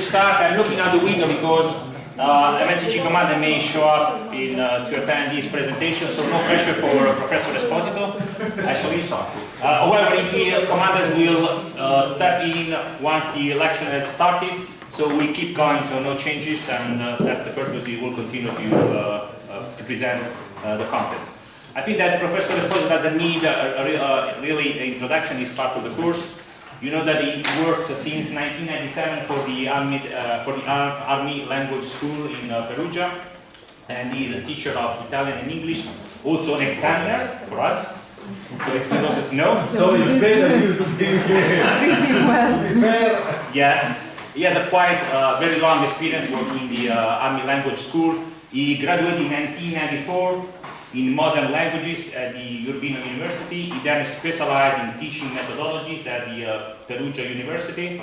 start, I'm looking out the window because MSCG Commander may show up to attend this presentation, so no pressure for Professor Esposito. Actually, however, if the commanders will step in once the election has started, so we keep going, so no changes, and that's the purpose. We will continue to present the content. I think that Professor Esposito doesn't need really an introduction. It's part of the course. You know that he works since 1997 for the Army Language School in Perugia, and he's a teacher of Italian and English, also an examiner for us. So it's good also to know. So it's better you to be here. Yes, he has a quite very long experience working in the Army Language School. He graduated in 1994 in modern languages at the European University. He then specialized in teaching methodologies at the Perugia University.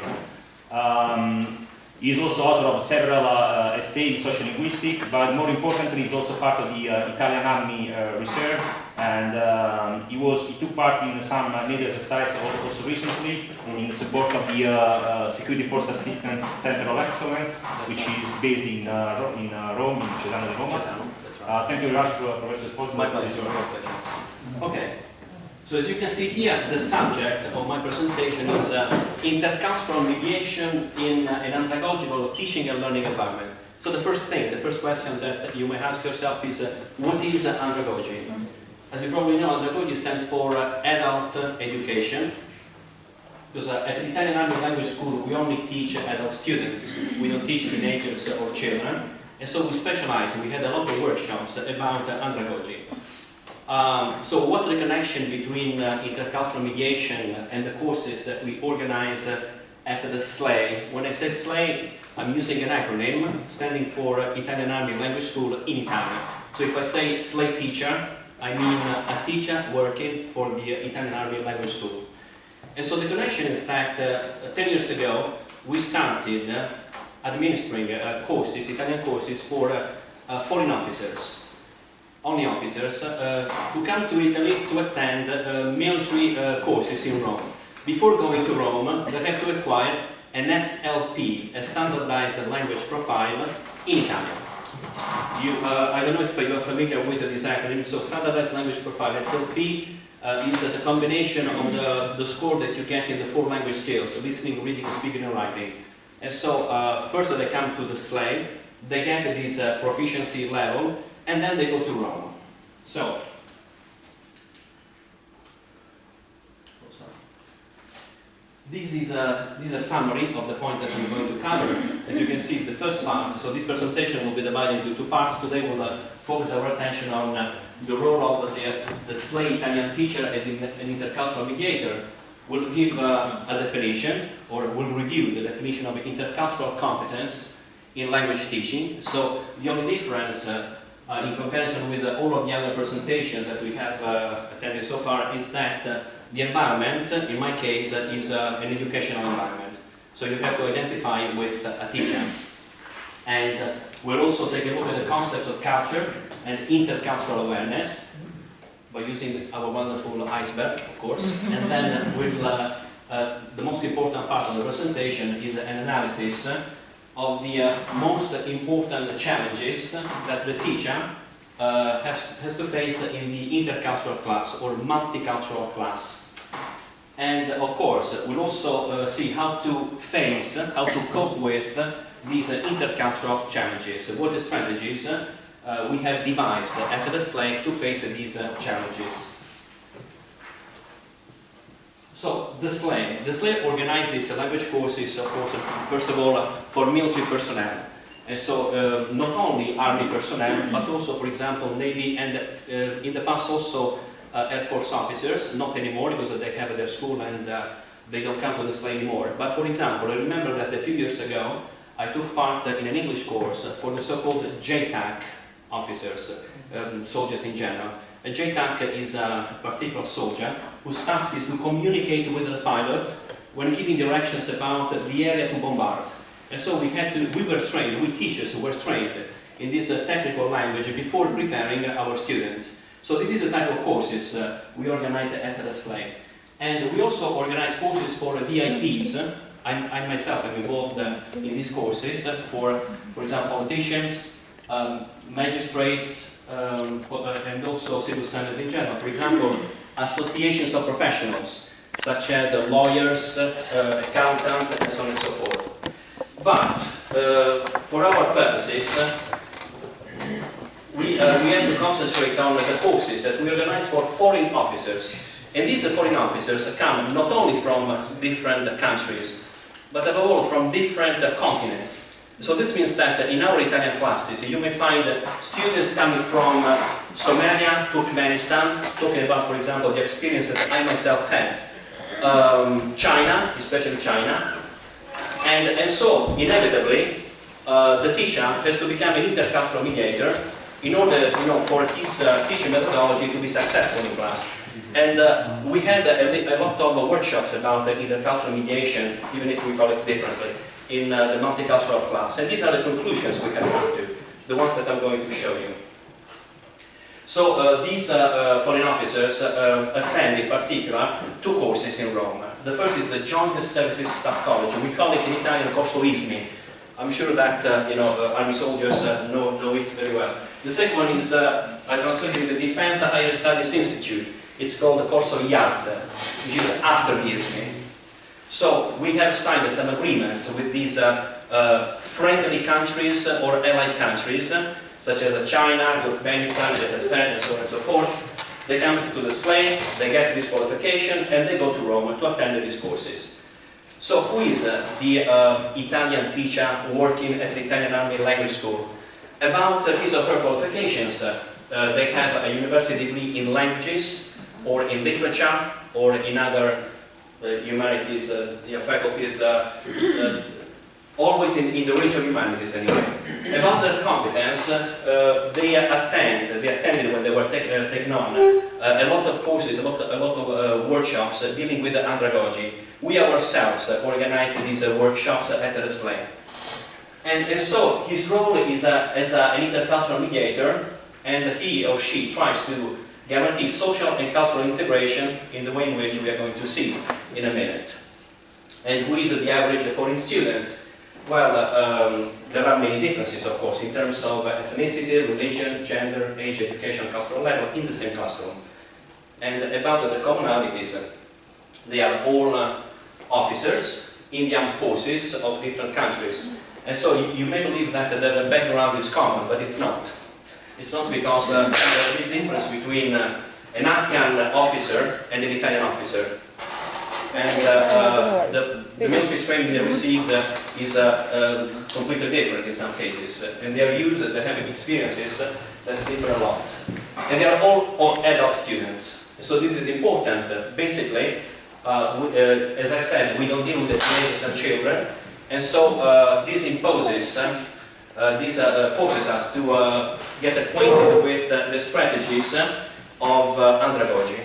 He's also author of several essays in social linguistics, but more importantly, he's also part of the Italian Army Reserve, and he took part in some NATO exercises also recently in support of the Security Force Assistance Center of Excellence, which is based in Rome, in Cesano di Roma. Thank you very much, Professor Esposito. My pleasure. Okay. So as you can see here, the subject of my presentation is intercultural mediation in an andragogical teaching and learning environment. So the first question that you may ask yourself is, what is andragogy? As you probably know, andragogy stands for adult education, because at the Italian Army Language School we only teach adult students, we don't teach teenagers or children. And so we specialize, and we had a lot of workshops about andragogy. So what's the connection between intercultural mediation and the courses that we organize at the SLAE? When I say SLAE, I'm using an acronym standing for Italian Army Language School in Italian. So if I say SLAE teacher, I mean a teacher working for the Italian Army Language School. And so the connection is that 10 years ago, we started administering courses, Italian courses for foreign officers, only officers, who come to Italy to attend military courses in Rome. Before going to Rome, they have to acquire an SLP, a standardized language profile, in Italian. I don't know if you are familiar with this acronym. So standardized language profile, SLP, is the combination of the score that you get in the 4 language skills: listening, reading, speaking, and writing. And so first they come to the SLAE, they get this proficiency level, and then they go to Rome. So, this is a summary of the points that I'm going to cover. As you can see, the first part, so this presentation will be divided into 2 parts. Today we'll focus our attention on the role of the SLAE Italian teacher as an intercultural mediator. We'll give a definition, or we'll review the definition of intercultural competence in language teaching. So the only difference in comparison with all of the other presentations that we have attended so far is that the environment, in my case, is an educational environment. So you have to identify with a teacher. And we'll also take a look at the concept of culture and intercultural awareness, by using our wonderful iceberg, of course. And then the most important part of the presentation is an analysis of the most important challenges that the teacher has to face in the intercultural class or multicultural class. And of course, we'll also see how to face, how to cope with these intercultural challenges. What strategies we have devised at the SLAE to face these challenges. So the SLAE organizes language courses, of course, first of all for military personnel. And so not only Army personnel, but also, for example, Navy and in the past also Air Force officers, not anymore because they have their school and they don't come to the SLAE anymore. But for example, I remember that a few years ago I took part in an English course for the so-called JTAC officers, soldiers in general. A JTAC is a particular soldier whose task is to communicate with the pilot when giving directions about the area to bombard. And so we were trained, we teachers were trained in this technical language before preparing our students. So this is the type of courses we organize at the SLAE. And we also organize courses for DIPs I myself am involved in these courses for example, politicians, magistrates, and also civil servants in general. For example, associations of professionals, such as lawyers, accountants, and so on and so forth. But for our purposes, we have to concentrate on the courses that we organize for foreign officers. And these foreign officers come not only from different countries, but above all from different continents. So this means that in our Italian classes, you may find students coming from Somalia, Turkmenistan, talking about, for example, the experiences I myself had. China, especially China. And so, inevitably, the teacher has to become an intercultural mediator in order, for his teaching methodology to be successful in class. And we had a lot of workshops about the intercultural mediation, even if we call it differently, in the multicultural class. And these are the conclusions we have come to, the ones that I'm going to show you. So these foreign officers attend in particular 2 courses in Rome. The first is the Joint Services Staff College, and we call it in Italian corso ISMI. I'm sure that army soldiers know it very well. The second one is, I translated the Defense Higher Studies Institute. It's called the Corso IASD, which is after the ISMI. So we have signed some agreements with these friendly countries or allied countries, such as China, Turkmenistan, as I said, and so on and so forth. They come to the slate, they get this qualification, and they go to Rome to attend these courses. So who is the Italian teacher working at the Italian Army Language School? About his or her qualifications, they have a university degree in languages, or in literature, or in other humanities faculties, always in the range of humanities anyway. About their competence, they attended when they were taken on a lot of courses, a lot of workshops dealing with the andragogy. We ourselves organized these workshops at the SLE. And so his role is as an intercultural mediator, and he or she tries to guarantee social and cultural integration in the way in which we are going to see in a minute. And who is the average foreign student? Well, there are many differences, of course, in terms of ethnicity, religion, gender, age, education, cultural level in the same classroom. And about the commonalities, they are all officers in the armed forces of different countries. And so you may believe that their background is common, but it's not. It's not, because there's a big difference between an Afghan officer and an Italian officer. And the military training they received is completely different in some cases. And they are used, they have experiences that differ a lot. And they are all adult students. So this is important. Basically, as I said, we don't deal with the teenagers and children. And so this imposes, this forces us to get acquainted with the strategies of andragogy.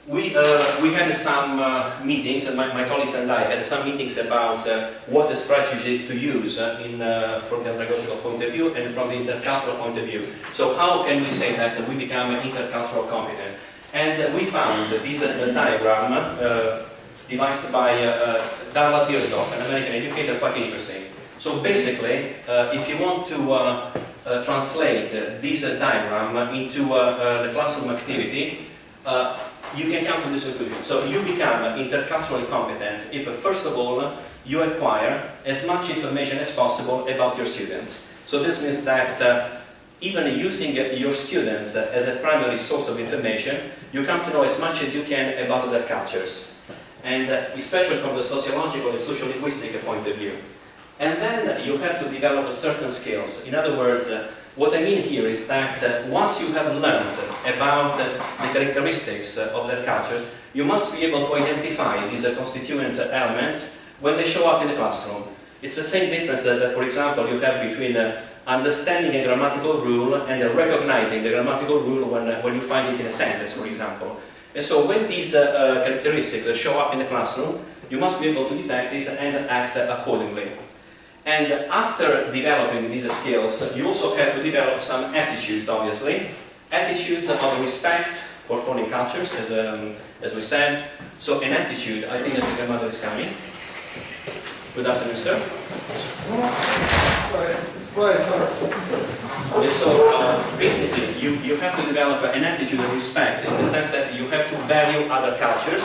We had some meetings, and my colleagues and I had some meetings about what the strategy to use from the andragogical point of view and from the intercultural point of view. So how can we say that we become intercultural competent? And we found this diagram devised by Dialogical, an American educator, quite interesting. So basically, if you want to translate this diagram into the classroom activity, you can come to this conclusion. So you become interculturally competent if, first of all, you acquire as much information as possible about your students. So this means that even using your students as a primary source of information, you come to know as much as you can about their cultures, and especially from the sociological and social linguistic point of view. And then you have to develop certain skills. In other words, what I mean here is that once you have learned about the characteristics of their cultures, you must be able to identify these constituent elements when they show up in the classroom. It's the same difference that for example, you have between understanding a grammatical rule and recognizing the grammatical rule when you find it in a sentence, for example. And so when these characteristics show up in the classroom, you must be able to detect it and act accordingly. And after developing these skills, you also have to develop some attitudes, obviously. Attitudes of respect, for foreign cultures, as we said. So an attitude, I think that the grandmother is coming. Good afternoon, sir. And so basically, you have to develop an attitude of respect in the sense that you have to value other cultures,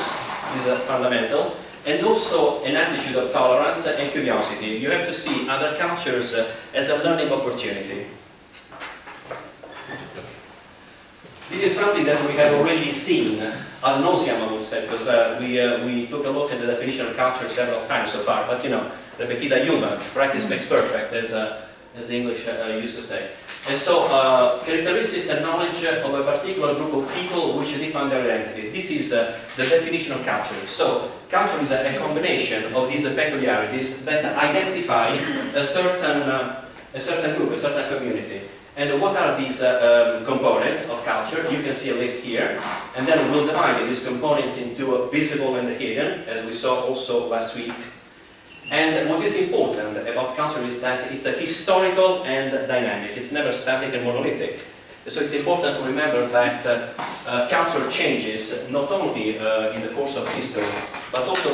is fundamental, and also an attitude of tolerance and curiosity. You have to see other cultures as a learning opportunity. This is something that we have already seen ad nauseam, I would say, because we took a look at the definition of culture several times so far, but you know, the petita human, practice makes perfect, as the English used to say. And so, characteristics and knowledge of a particular group of people which define their identity. This is the definition of culture. So, culture is a combination of these peculiarities that identify a certain group, a certain community. And what are these components of culture? You can see a list here. And then we'll divide these components into visible and hidden, as we saw also last week. And what is important about culture is that it's a historical and dynamic. It's never static and monolithic. So it's important to remember that culture changes not only in the course of history, but also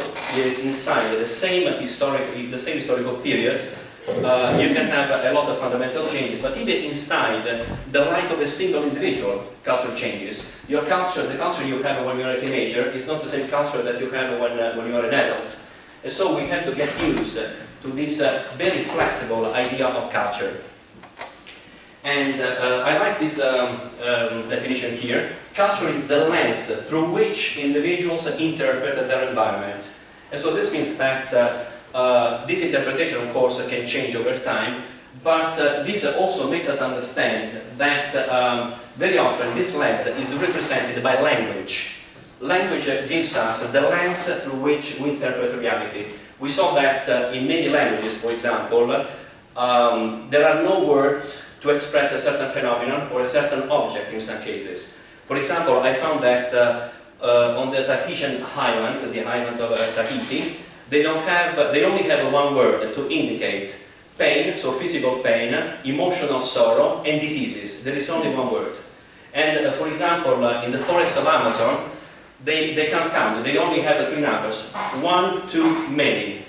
inside the same historical period. You can have a lot of fundamental changes, but even inside the life of a single individual, culture changes. Your culture, the culture you have when you're a teenager, is not the same culture that you have when you're an adult. And so we have to get used to this very flexible idea of culture. And I like this definition here. Culture is the lens through which individuals interpret their environment. And so this means that this interpretation, of course, can change over time, but this also makes us understand that very often this lens is represented by language. Language gives us the lens through which we interpret reality. We saw that in many languages, for example, there are no words to express a certain phenomenon or a certain object in some cases. For example, I found that on the Tahitian Highlands, the islands of Tahiti, they only have one word to indicate pain, so physical pain, emotional sorrow, and diseases. There is only one word. And for example, in the forest of Amazon, they can't count. They only have 3 numbers. 1, 2, many.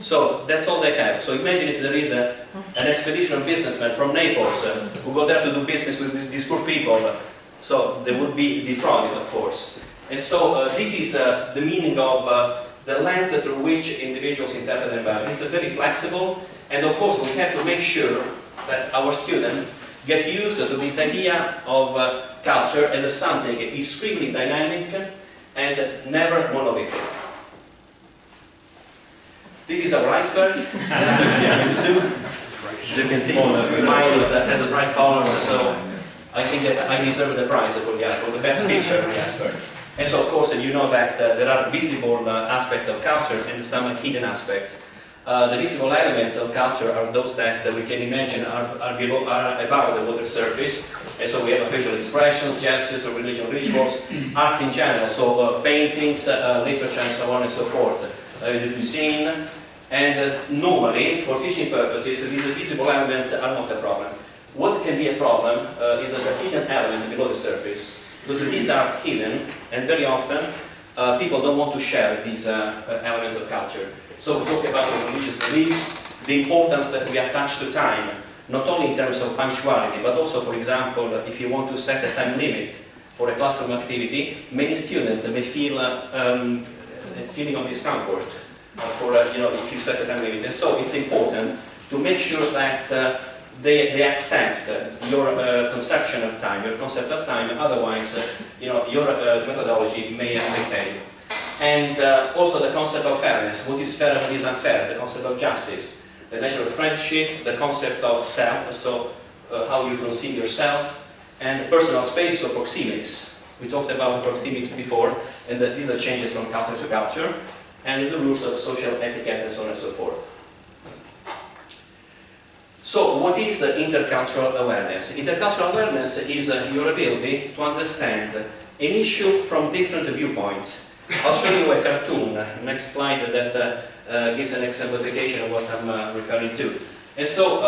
So that's all they have. So imagine if there is an expedition of businessmen from Naples who go there to do business with these poor people. So they would be defrauded, of course. And so this is the meaning of the lens through which individuals interpret the environment. It's very flexible, and of course we have to make sure that our students get used to this idea of culture as something extremely dynamic and never monolithic. This is our iceberg, as we are used to. As you can see, mine has a bright color, so I think that I deserve the prize for the best picture of the iceberg. And so, of course, you know that there are visible aspects of culture and some hidden aspects. The visible elements of culture are those that we can imagine are above the water surface. And so we have facial expressions, gestures, religious rituals, arts in general, so paintings, literature, and so on and so forth. The cuisine, and normally, for teaching purposes, these visible elements are not a problem. What can be a problem is the hidden elements below the surface. Because these are hidden, and very often people don't want to share these elements of culture. So we talk about the religious beliefs, the importance that we attach to time, not only in terms of punctuality, but also, for example, if you want to set a time limit for a classroom activity, many students may feel a feeling of discomfort if you set a time limit. And so it's important to make sure that they accept your conception of time, your concept of time, otherwise your methodology may fail. And also the concept of fairness, what is fair and what is unfair, the concept of justice, the nature of friendship, the concept of self, so how you conceive yourself, and personal space, so proxemics. We talked about proxemics before, and that these are changes from culture to culture, and the rules of social etiquette and so on and so forth. So, what is intercultural awareness? Intercultural awareness is your ability to understand an issue from different viewpoints. I'll show you a cartoon, next slide, that gives an exemplification of what I'm referring to. And so,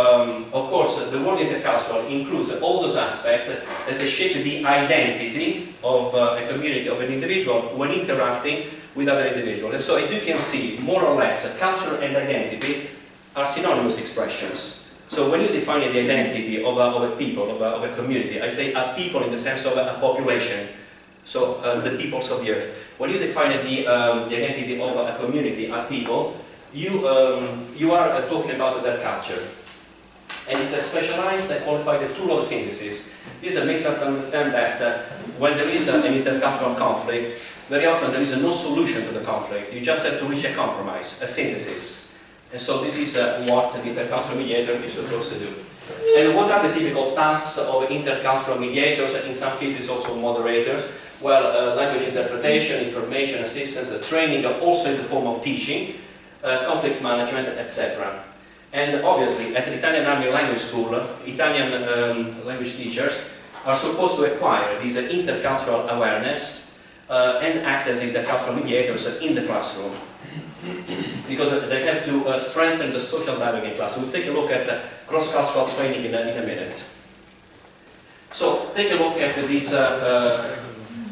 of course, the word intercultural includes all those aspects that shape the identity of a community, of an individual, when interacting with other individuals. And so, as you can see, more or less, culture and identity are synonymous expressions. So when you define the identity of a people, of a community, I say a people in the sense of a population, so the peoples of the earth. When you define the identity of a community, a people, you are talking about their culture. And it's a specialized and qualified tool of synthesis. This makes us understand that when there is an intercultural conflict, very often there is no solution to the conflict. You just have to reach a compromise, a synthesis. And so this is what the intercultural mediator is supposed to do. And what are the typical tasks of intercultural mediators, in some cases also moderators? Well, language interpretation, information assistance, training, also in the form of teaching, conflict management, etc. And obviously, at the Italian Army Language School, Italian language teachers are supposed to acquire this intercultural awareness and act as intercultural mediators in the classroom. Because they have to strengthen the social dialogue in class. We'll take a look at cross-cultural training in a minute. So, take a look at this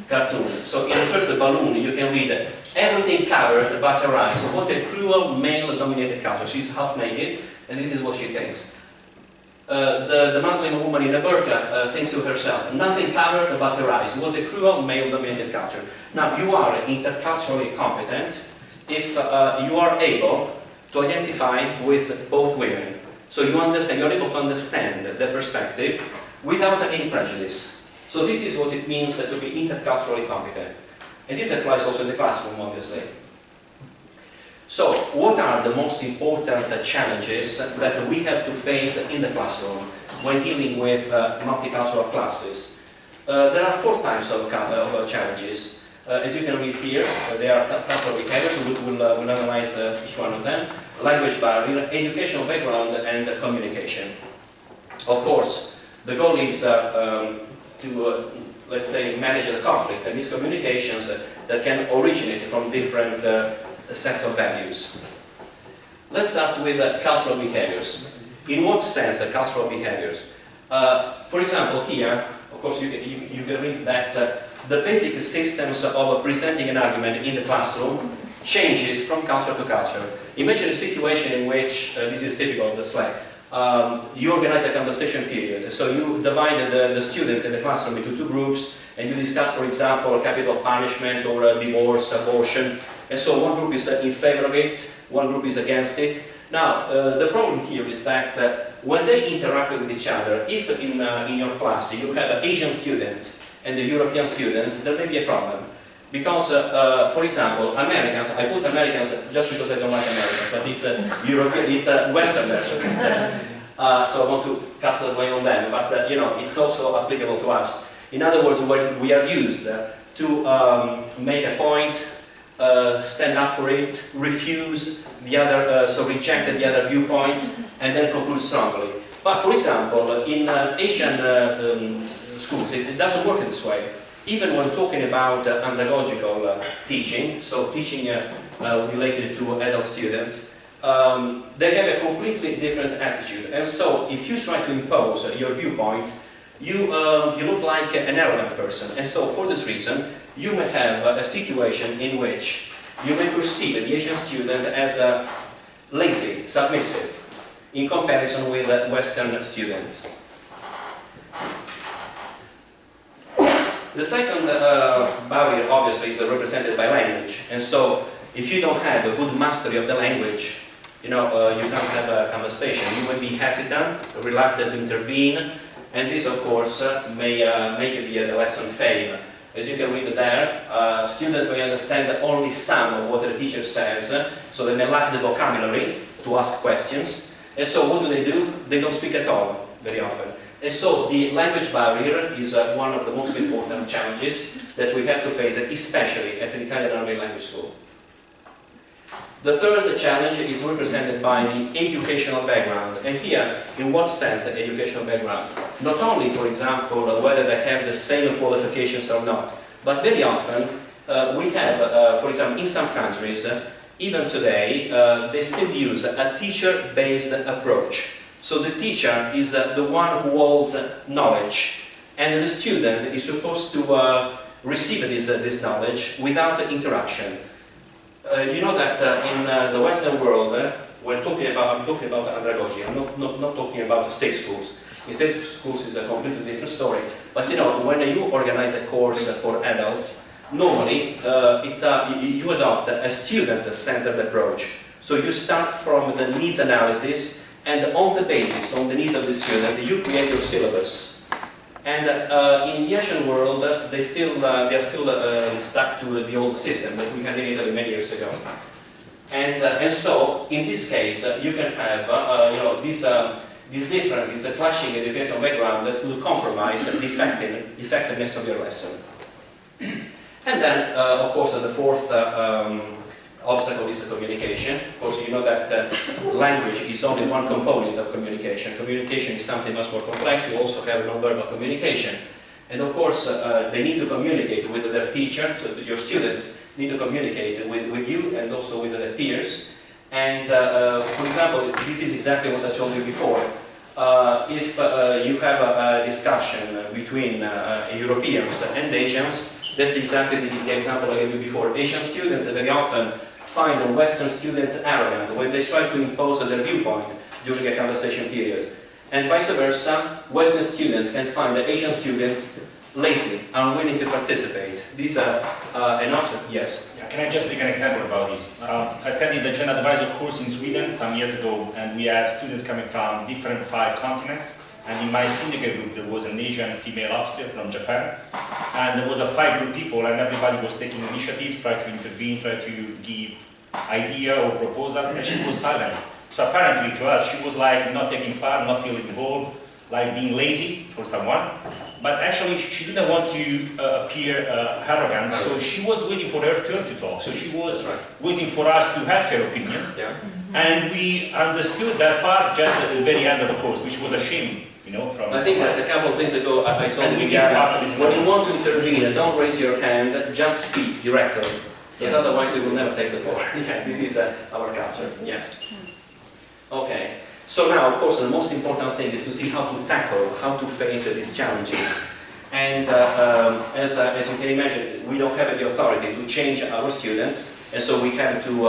cartoon. So, in the first balloon, you can read everything covered but her eyes. So what a cruel male-dominated culture. She's half naked, and this is what she thinks. The Muslim woman in a burqa thinks to herself, nothing covered but her eyes. What a cruel male-dominated culture. Now, you are interculturally competent if you are able to identify with both women. So you understand, you're able to understand their perspective without any prejudice. So this is what it means to be interculturally competent. And this applies also in the classroom, obviously. So, what are the most important challenges that we have to face in the classroom when dealing with multicultural classes? There are 4 types of challenges. As you can read here, there are cultural behaviors. We'll analyze each one of them. Language barrier, educational background, and communication. Of course, the goal is to let's say, manage the conflicts and miscommunications that can originate from different sets of values. Let's start with cultural behaviors. In what sense cultural behaviors? For example, here, of course, you can read that the basic systems of presenting an argument in the classroom changes from culture to culture. Imagine a situation in which, this is typical of the Slack, you organize a conversation period. So you divide the students in the classroom into 2 groups, and you discuss, for example, capital punishment or divorce, abortion. And so one group is in favor of it, one group is against it. Now, the problem here is that when they interact with each other, if in your class you have Asian students and the European students, there may be a problem. Because, for example, Americans, I put Americans just because I don't like Americans, but it's European, it's Westerners. So I want to cast the blame on them, but you know, it's also applicable to us. In other words, when we are used to make a point, stand up for it, refuse the other, so reject the other viewpoints, and then conclude strongly. But for example, in Asian schools, it doesn't work this way. Even when talking about andragogical teaching, so teaching related to adult students, they have a completely different attitude. And so, if you try to impose your viewpoint, you look like an arrogant person. And so, for this reason, you may have a situation in which you may perceive the Asian student as lazy, submissive, in comparison with Western students. The second barrier, obviously, is represented by language. And so, if you don't have a good mastery of the language, you know, you can't have a conversation. You may be hesitant, reluctant to intervene, and this, of course, may make the lesson fail. As you can read there, students may understand only some of what the teacher says, so they may lack the vocabulary to ask questions. And so, what do? They don't speak at all, very often. And so the language barrier is one of the most important challenges that we have to face, especially at the Italian Army Language School. The third challenge is represented by the educational background. And here, in what sense educational background? Not only, for example, whether they have the same qualifications or not, but very often we have, for example, in some countries, even today, they still use a teacher-based approach. So the teacher is the one who holds knowledge, and the student is supposed to receive this knowledge without interaction. You know that in the Western world, I'm talking about andragogy. I'm not talking about the state schools. In state schools is a completely different story. But you know, when you organize a course for adults, normally you adopt a student-centered approach. So you start from the needs analysis, and on the basis, on the needs of the student, you create your syllabus. And in the Asian world, they are still stuck to the old system that we had in Italy many years ago. And so, in this case, you can have you know, this clashing educational background that will compromise the effectiveness of your lesson. And then, of course, the fourth obstacle is communication. Of course, you know that language is only one component of communication. Communication is something much more complex. You also have non-verbal communication. And of course, they need to communicate with their teacher, so your students need to communicate with you and also with their peers. And for example, this is exactly what I told you before. If you have a discussion between Europeans and Asians, that's exactly the example I gave you before. Asian students very often find Western students arrogant when they try to impose their viewpoint during a conversation period. And vice versa, Western students can find the Asian students lazy, unwilling to participate. These are an option. Yes? Yeah, can I just make an example about this? I attended the Gender Advisor course in Sweden some years ago, and we had students coming from different 5 continents. And in my syndicate group, there was an Asian female officer from Japan, and there was a 5-group people, and everybody was taking initiative, try to intervene, try to give idea or proposal, and she was silent. So apparently to us, she was like not taking part, not feeling involved, like being lazy for someone. But actually, she didn't want to appear arrogant, so she was waiting for her turn to talk. So she was waiting for us to ask her opinion. Yeah. And we understood that part just at the very end of the course, which was a shame, you know. From I think that a couple of days ago I told you when you want to intervene, don't raise your hand, just speak directly. Because otherwise you will never take the floor. Yeah, this is our culture. Yeah. Okay. So now, of course, the most important thing is to see how to tackle, how to face these challenges. And as you can imagine, we don't have the authority to change our students, and so we have to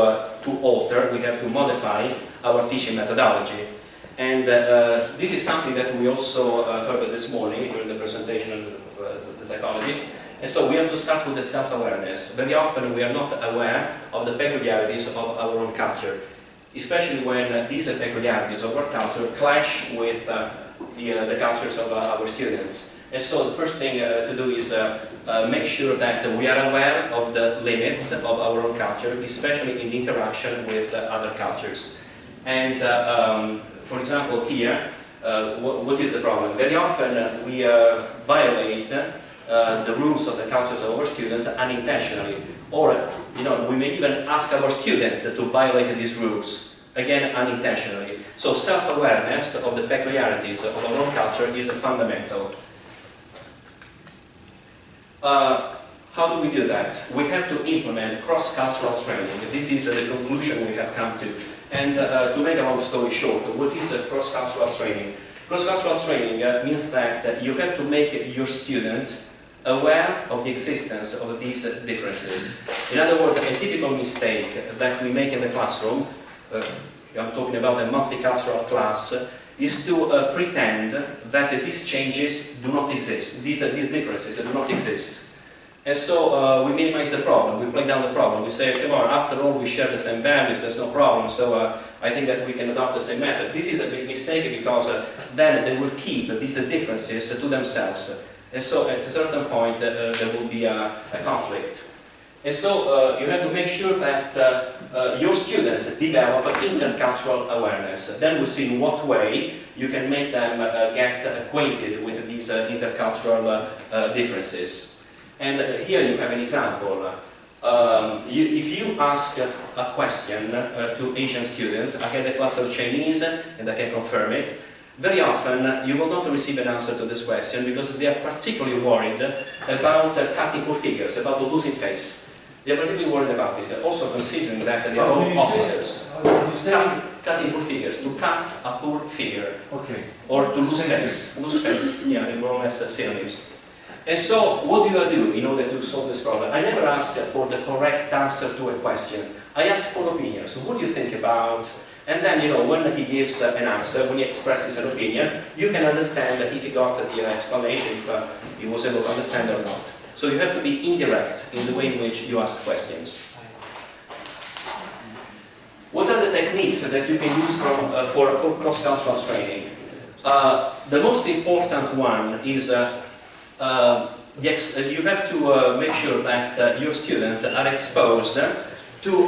alter, we have to modify our teaching methodology. And this is something that we also heard this morning during the presentation of the psychologists. And so we have to start with the self-awareness. Very often we are not aware of the peculiarities of our own culture, especially when these peculiarities of our culture clash with the cultures of our students. And so the first thing to do is make sure that we are aware of the limits of our own culture, especially in interaction with other cultures. And for example, here, what is the problem? Very often we violate the rules of the cultures of our students unintentionally, or we may even ask our students to violate these rules, again unintentionally. So self-awareness of the peculiarities of our own culture is fundamental. How do we do that? We have to implement cross-cultural training. This is the conclusion we have come to. And to make a long story short, what is cross-cultural training? Cross-cultural training means that you have to make your student aware of the existence of these differences. In other words, a typical mistake that we make in the classroom, I'm talking about a multicultural class, is to pretend that these changes do not exist, these differences do not exist. And so we minimize the problem, we play down the problem, we say, come on, after all we share the same values, there's no problem, so I think that we can adopt the same method. This is a big mistake because then they will keep these differences to themselves. And so at a certain point there will be a conflict. And so you have to make sure that your students develop intercultural awareness. Then we'll see in what way you can make them get acquainted with these intercultural differences. And here you have an example. If you ask a question to Asian students, I had a class of Chinese and I can confirm it, very often you will not receive an answer to this question because they are particularly worried about cutting poor figures, about losing face. They are particularly worried about it, also considering that they are all officers. cutting poor figures, to cut a poor figure. Okay. Or to lose face, yeah, they're more or less synonyms. And so, what do I do in order to solve this problem? I never ask for the correct answer to a question. I ask for opinions. So what do you think about? And then, you know, when he gives an answer, when he expresses an opinion, you can understand that if he got the explanation, if he was able to understand or not. So you have to be indirect in the way in which you ask questions. What are the techniques that you can use for cross-cultural training? The most important one is you have to make sure that your students are exposed to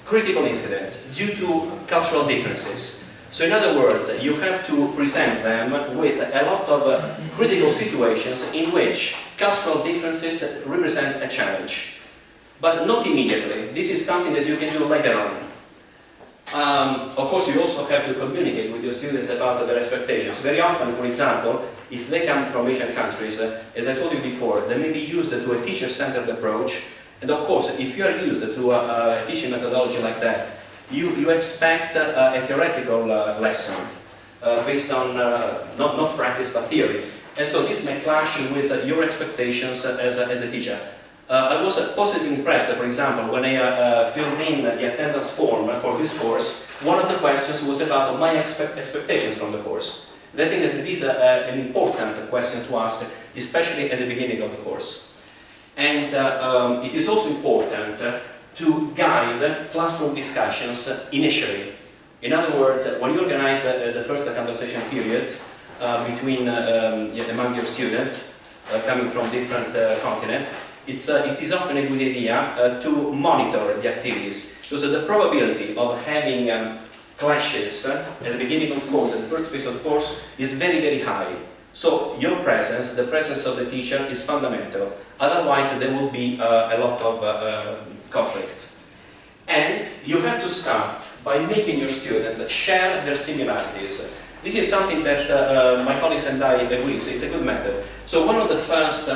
critical incidents due to cultural differences. So in other words, you have to present them with a lot of critical situations in which cultural differences represent a challenge. But not immediately. This is something that you can do later on. Of course, you also have to communicate with your students about their expectations. Very often, for example, if they come from Asian countries, as I told you before, they may be used to a teacher-centered approach. And of course, if you are used to a teaching methodology like that, you expect a theoretical lesson based on not practice but theory. And so this may clash with your expectations as a teacher. I was positively impressed, for example, when I filled in the attendance form for this course. One of the questions was about my expectations from the course. And I think that it is an important question to ask, especially at the beginning of the course. And it is also important to guide classroom discussions initially. In other words, when you organize the first conversation periods among your students coming from different continents, it is often a good idea to monitor the activities, because the probability of having clashes at the beginning of the course, at the first phase of the course, is very, very high. So your presence, the presence of the teacher, is fundamental. Otherwise, there will be a lot of conflicts. And you have to start by making your students share their similarities. This is something that my colleagues and I agree, so it's a good method. So one of the first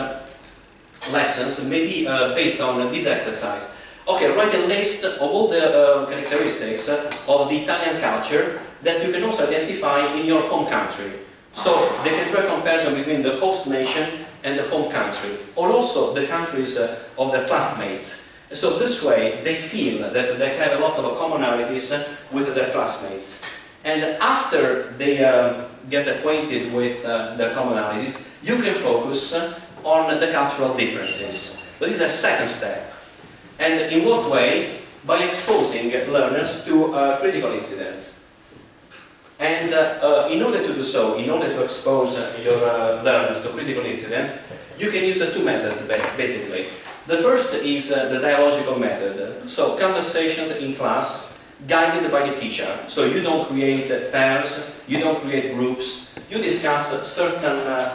lessons may be based on this exercise. Okay, write a list of all the characteristics of the Italian culture that you can also identify in your home country. So they can draw a comparison between the host nation and the home country, or also the countries of their classmates. So this way they feel that they have a lot of commonalities with their classmates. And after they get acquainted with their commonalities, you can focus on the cultural differences. But this is a second step. And in what way? By exposing learners to critical incidents. And in order to do so, in order to expose your learners to critical incidents, you can use two methods basically. The first is the dialogical method. So conversations in class guided by the teacher. So you don't create pairs, you don't create groups, you discuss certain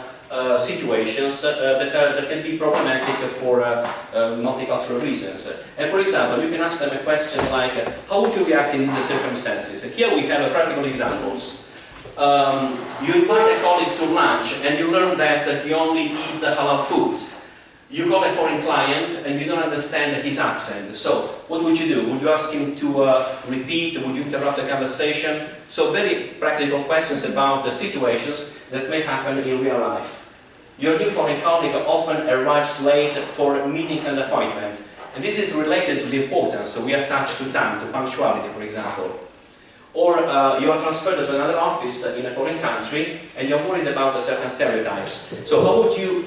situations that can be problematic for multicultural reasons. And for example, you can ask them a question like, how would you react in these circumstances? Here we have practical examples. You invite a colleague to lunch and you learn that he only eats halal foods. You call a foreign client and you don't understand his accent. So what would you do? Would you ask him to repeat? Would you interrupt the conversation? So very practical questions about the situations that may happen in real life. Your new foreign colleague often arrives late for meetings and appointments. And this is related to the importance we attach to time, to punctuality, for example. Or you are transferred to another office in a foreign country and you're worried about certain stereotypes. So how would you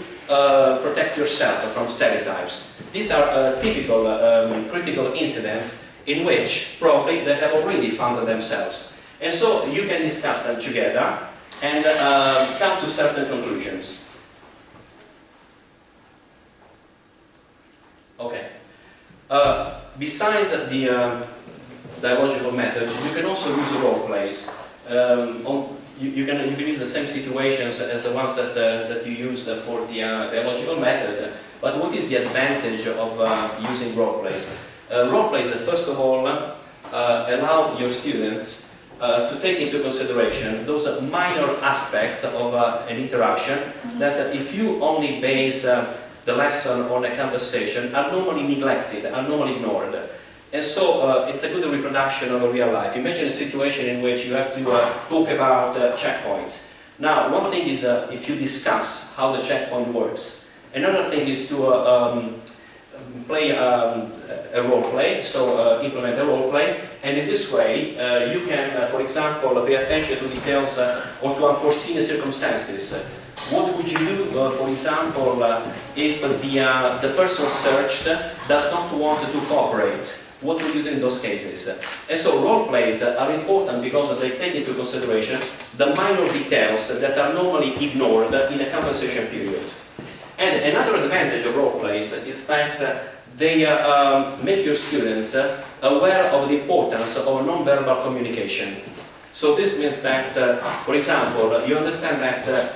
protect yourself from stereotypes? These are typical critical incidents in which probably they have already found themselves. And so you can discuss them together and come to certain conclusions. Okay. Besides the dialogical method, you can also use role plays. You can use the same situations as the ones that you used for the dialogical method. But what is the advantage of using role plays? Role plays, first of all, allow your students to take into consideration those minor aspects of an interaction that if you only base the lesson on a conversation are normally neglected, are normally ignored. And so it's a good reproduction of a real life. Imagine a situation in which you have to talk about checkpoints. Now, one thing is if you discuss how the checkpoint works. Another thing is to play a role play, so implement a role play, and in this way you can, for example, pay attention to details or to unforeseen circumstances. What would you do, for example, if the person searched does not want to cooperate? What would you do in those cases? And so role plays are important because they take into consideration the minor details that are normally ignored in a conversation period. And another advantage of role plays is that they make your students aware of the importance of non-verbal communication. So this means that, for example, you understand that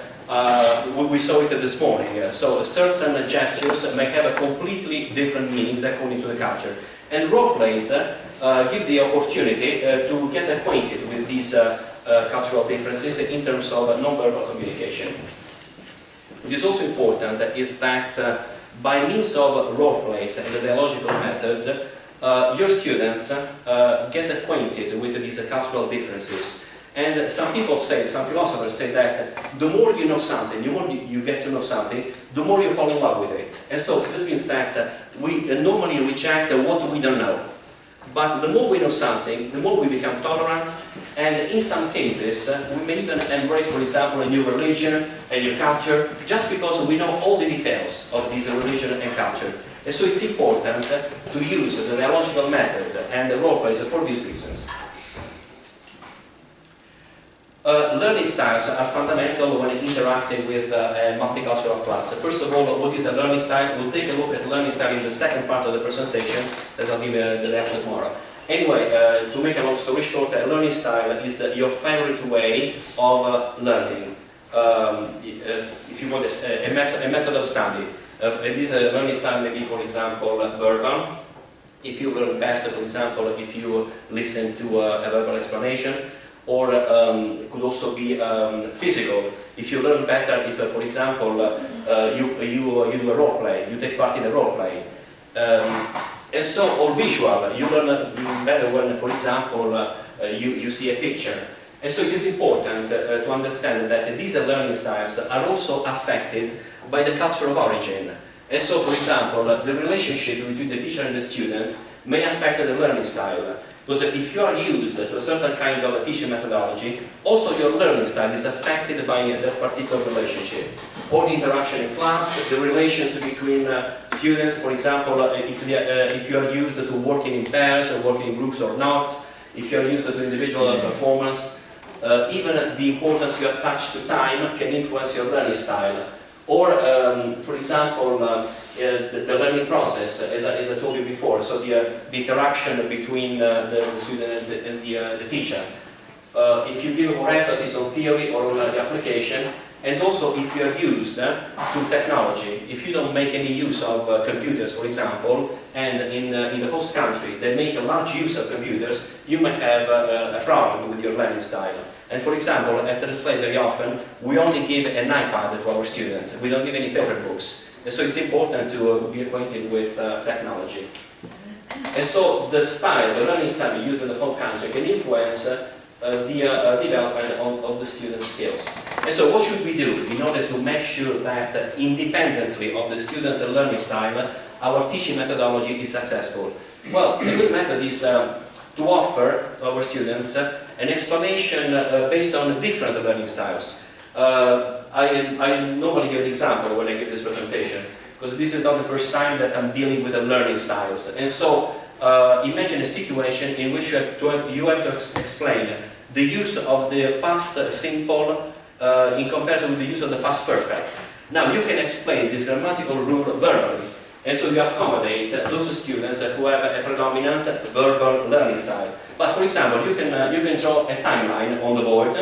we saw it this morning. So certain gestures may have a completely different meanings according to the culture. And role plays give the opportunity to get acquainted with these cultural differences in terms of non-verbal communication. What is also important is that by means of role plays and the dialogical method, your students get acquainted with these cultural differences. And some people say, some philosophers say that the more you know something, the more you get to know something, the more you fall in love with it. And so this means that we normally reject what we don't know. But the more we know something, the more we become tolerant, and in some cases we may even embrace, for example, a new religion, a new culture, just because we know all the details of this religion and culture. And so it's important to use the dialogical method and the role plays for these reasons. Learning styles are fundamental when interacting with a multicultural class. First of all, what is a learning style? We'll take a look at learning style in the second part of the presentation that I'll give the day after tomorrow. Anyway, to make a long story short, a learning style is your favorite way of learning. If you want a method of study. This learning style may be, for example, verbal. If you learn best, for example, if you listen to a verbal explanation. Or could also be physical. If you learn better, if for example you do a role play, you take part in a role play, and so, or visual, you learn better when, for example, you see a picture. And so it is important to understand that these learning styles are also affected by the culture of origin. And so, for example, the relationship between the teacher and the student may affect the learning style. Because if you are used to a certain kind of teaching methodology, also your learning style is affected by that particular relationship. Or the interaction in class, the relations between students, for example, if you are used to working in pairs or working in groups or not, if you are used to individual performance, even the importance you attach to time can influence your learning style. Or, for example, the learning process, as I told you before, so the interaction between the student and the teacher. If you give more emphasis on theory or on the application, and also if you are used to technology, if you don't make any use of computers, for example, and in the host country they make a large use of computers, you might have a problem with your learning style. And for example, at the slide very often, we only give an iPad to our students. We don't give any paper books. And so it's important to be acquainted with technology. And so the style, the learning style used in the whole country can influence the development of the students' skills. And so what should we do in order to make sure that independently of the students' learning style, our teaching methodology is successful? Well, a good method is to offer to our students an explanation based on different learning styles. I normally give an example when I give this presentation, because this is not the first time that I'm dealing with the learning styles. And so imagine a situation in which you have to explain the use of the past simple in comparison with the use of the past perfect. Now you can explain this grammatical rule verbally, and so you accommodate those students who have a predominant verbal learning style. But for example, you can draw a timeline on the board.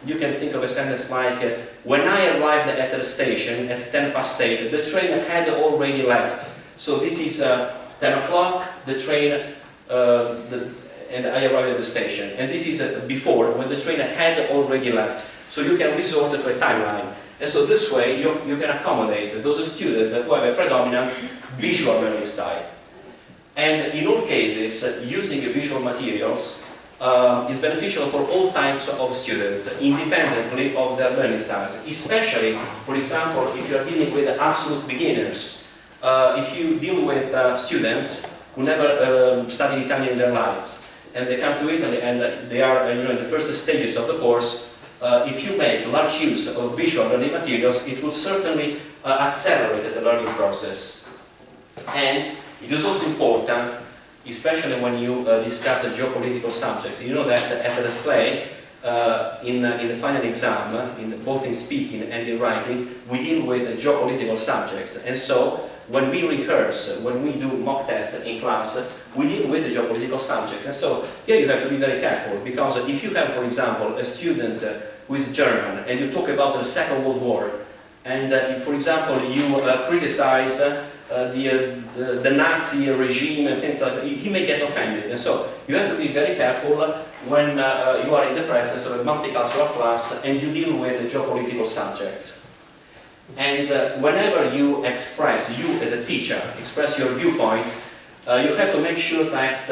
You can think of a sentence like, when I arrived at the station at 8:10, the train had already left. So this is 10 o'clock, the train, and I arrived at the station. And this is before, when the train had already left. So you can resort to a timeline. And so this way, you can accommodate those students who have a predominant visual learning style. And in all cases, using visual materials is beneficial for all types of students, independently of their learning styles. Especially, for example, if you are dealing with absolute beginners, if you deal with students who never studied Italian in their lives, and they come to Italy and they are in the first stages of the course, if you make large use of visual learning materials, it will certainly accelerate the learning process. And it is also important, especially when you discuss geopolitical subjects. You know that at the SLE, in the final exam, both in speaking and in writing, we deal with geopolitical subjects. And so, when we rehearse, when we do mock tests in class, we deal with the geopolitical subjects. And so, here you have to be very careful, because if you have, for example, a student who is German, and you talk about the Second World War, and if, for example, you criticize the Nazi regime and things like that, he may get offended. And so you have to be very careful when you are in the presence of a multicultural class and you deal with geopolitical subjects. And whenever you express, you as a teacher, express your viewpoint, you have to make sure that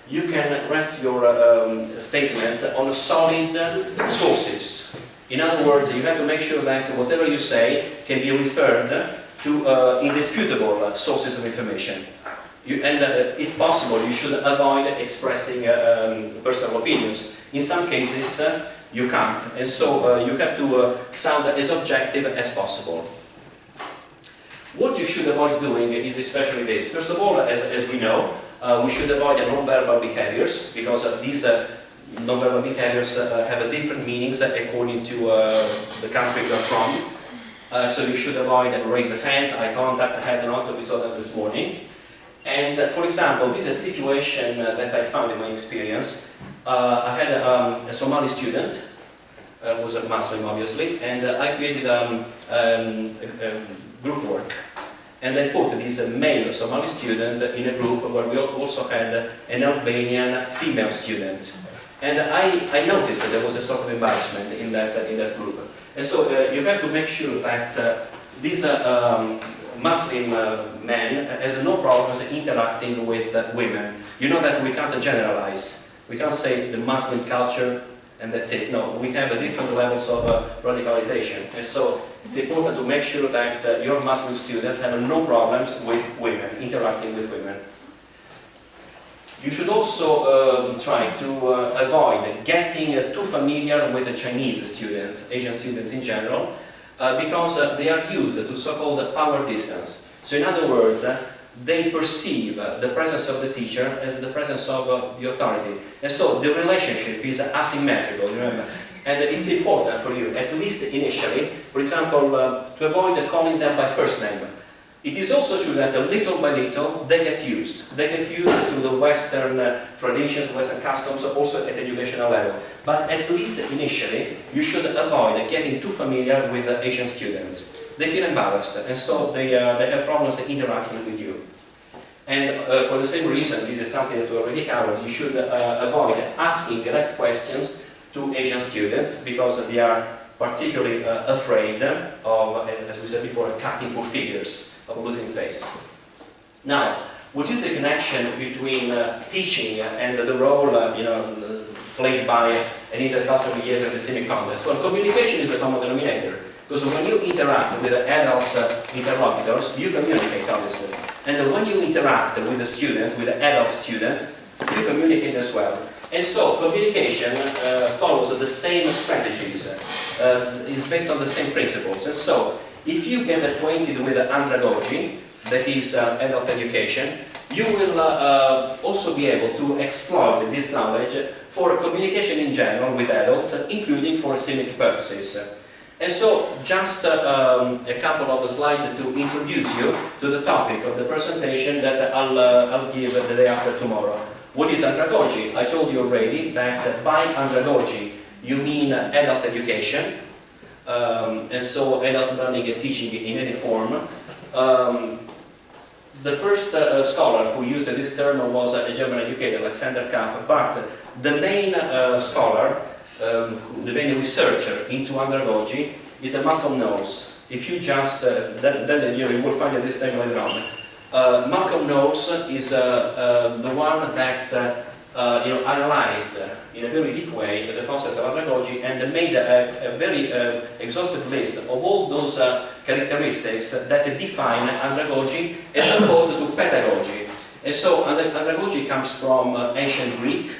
you can rest your statements on solid sources. In other words, you have to make sure that whatever you say can be referred to indisputable sources of information. If possible, you should avoid expressing personal opinions. In some cases, you can't, and so you have to sound as objective as possible. What you should avoid doing is especially this. First of all, as we know, we should avoid non-verbal behaviors, because these non-verbal behaviors have different meanings according to the country you are from. So you should avoid raise hands, eye contact, head nods. We saw that this morning. And for example, this is a situation that I found in my experience. I had a Somali student, who was a Muslim obviously, and I created group work. And I put this male Somali student in a group where we also had an Albanian female student. And I noticed that there was a sort of embarrassment in that group. And so you have to make sure that this Muslim man has no problems interacting with women. You know that we can't generalize. We can't say the Muslim culture and that's it. No, we have different levels of radicalization. And so it's important to make sure that your Muslim students have no problems with women, interacting with women. You should also try to avoid getting too familiar with the Chinese students, Asian students in general, because they are used to so-called power distance. So in other words, they perceive the presence of the teacher as the presence of the authority. And so the relationship is asymmetrical, remember? And it's important for you, at least initially, for example, to avoid calling them by first name. It is also true that little by little they get used. They get used to the Western traditions, Western customs, also at educational level. But at least initially, you should avoid getting too familiar with Asian students. They feel embarrassed, and so they have problems interacting with you. And for the same reason, this is something that we already covered, you should avoid asking direct questions to Asian students, because they are particularly afraid of, as we said before, cutting poor figures, of losing face. Now, what is the connection between teaching and the role played by an intercultural mediator in the CIMIC context? Well, communication is the common denominator, because when you interact with adult interlocutors, you communicate, obviously. And when you interact with the students, with the adult students, you communicate as well. And so, communication follows the same strategies, is based on the same principles. And so, if you get acquainted with andragogy, that is adult education, you will also be able to exploit this knowledge for communication in general with adults, including for CIMIC purposes. And so, just a couple of slides to introduce you to the topic of the presentation that I'll give the day after tomorrow. What is andragogy? I told you already that by andragogy you mean adult education, and so adult learning and teaching in any form. The first scholar who used this term was a German educator, Alexander Kapp, but the main scholar, the main researcher into andragogy is Malcolm Knowles. If you just, then you will find this name later on. Malcolm Knowles is the one that analyzed in a very deep way the concept of andragogy and made a very exhaustive list of all those characteristics that define andragogy as opposed to pedagogy. And so andragogy comes from ancient Greek,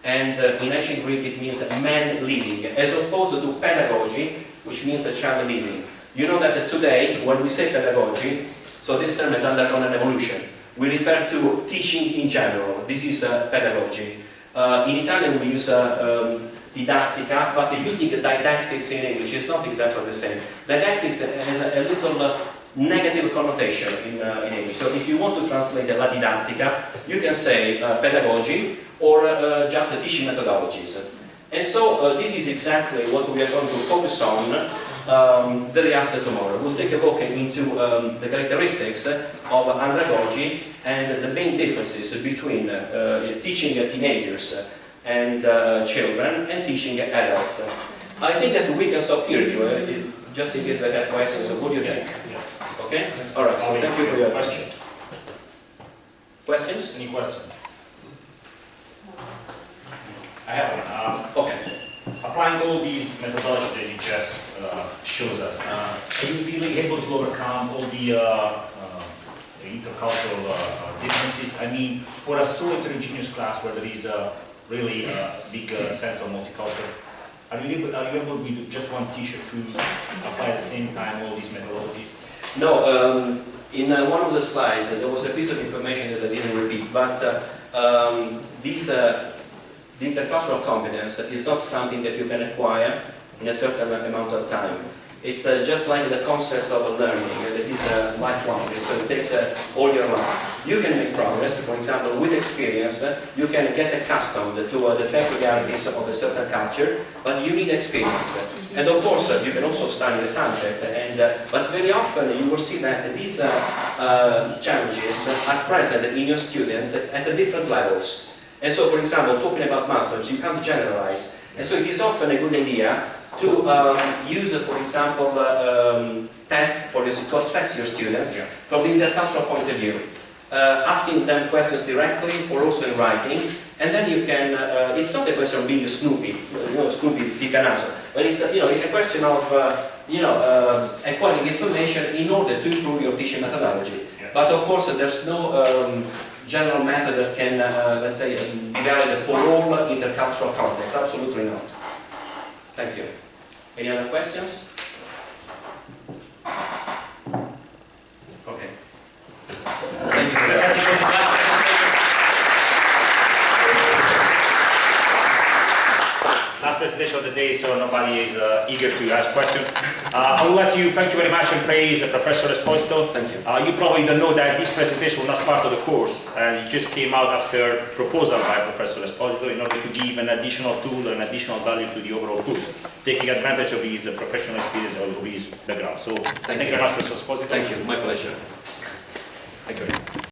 and in ancient Greek it means man leading, as opposed to pedagogy, which means a child leading. You know that today, when we say pedagogy, so this term has undergone an evolution. We refer to teaching in general. This is pedagogy. In Italian we use didactica, but using didactics in English is not exactly the same. Didactics has a little negative connotation in English. So if you want to translate la didattica, you can say pedagogy or just teaching methodologies. And so this is exactly what we are going to focus on the day after tomorrow. We'll take a look into the characteristics of andragogy and the main differences between teaching teenagers and children and teaching adults. I think that we can stop here if you, just in case they have questions. What do you think? Okay? Alright, so thank you for your question. Questions? Any questions? I have one. Okay. Applying all these methodologies that you just showed us, are you really able to overcome all the intercultural differences? I mean, for a so heterogeneous class where there is a really big sense of multicultural, are you able with just one teacher to apply at the same time all these methodologies? No, in one of the slides there was a piece of information that I didn't repeat, but the intercultural competence is not something that you can acquire in a certain amount of time. It's just like the concept of learning, that is lifelong, so it takes all year long. You can make progress, for example, with experience, you can get accustomed to the peculiarities of a certain culture, but you need experience. And of course, you can also study the subject, but very often you will see that these challenges are present in your students at different levels. And so, for example, talking about masters, you can't generalize. And so it is often a good idea to use, for example, tests to assess your students from the intercultural point of view. Asking them questions directly or also in writing, and then you can, it's not a question of being Snoopy, Snoopy fica naso, but it's, it's a question of, acquiring information in order to improve your teaching methodology. But of course, there's no general method that can, let's say, be valid for all intercultural contexts. Absolutely not. Thank you. Any other questions? Okay. Thank you for that. Last presentation of the day, so nobody is eager to ask questions. I would like to thank you very much and praise Professor Esposito. Thank you. You probably don't know that this presentation was not part of the course, and it just came out after proposal by Professor Esposito in order to give an additional tool and additional value to the overall course, taking advantage of his professional experience and of his background. So thank you very much, Professor Esposito. Thank you. My pleasure. Thank you.